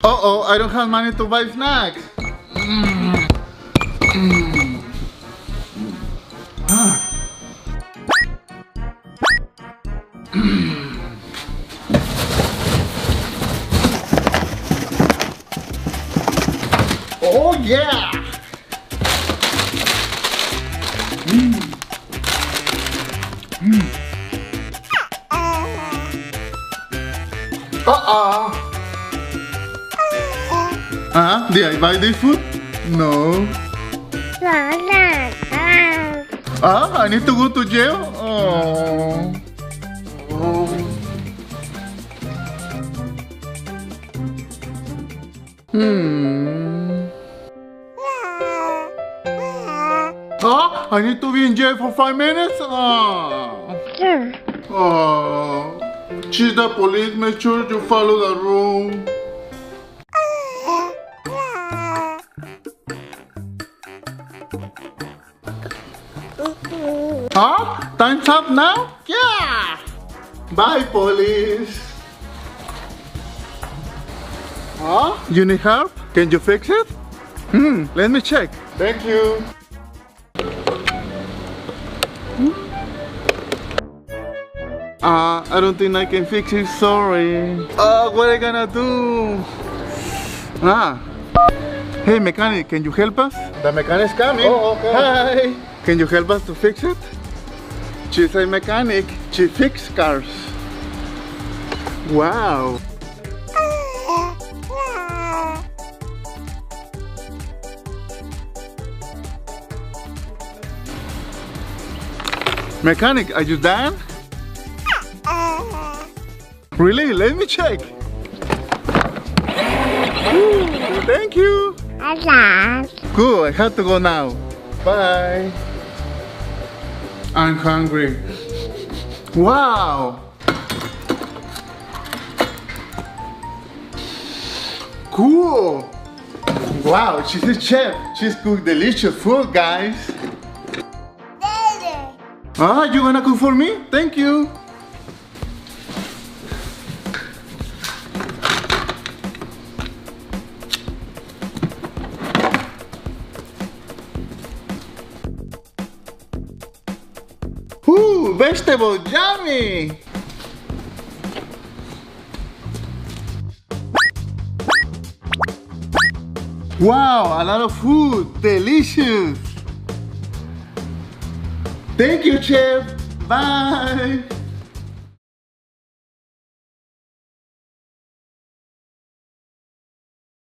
Uh-oh, I don't have money to buy snacks. Oh yeah! Did I buy this food? No. I need to go to jail? Oh. I need to be in jail for 5 minutes? She's the police, make sure you follow the rule. Time's up now? Yeah! Bye, police. You need help? Can you fix it? Let me check. Thank you. I don't think I can fix it, sorry. What am I gonna do? Hey mechanic, can you help us? The mechanic's coming. Oh, okay. Hi. Can you help us to fix it? She's a mechanic. She fixes cars. Wow. Mechanic, are you done? Really? Let me check. Thank you. Cool, I have to go now. Bye. I'm hungry. Wow. Cool. Wow, she's a chef. She's cooked delicious food, guys. Daddy. You gonna cook for me? Thank you. Ooh, vegetable, yummy! Wow, a lot of food, delicious! Thank you, chef. Bye.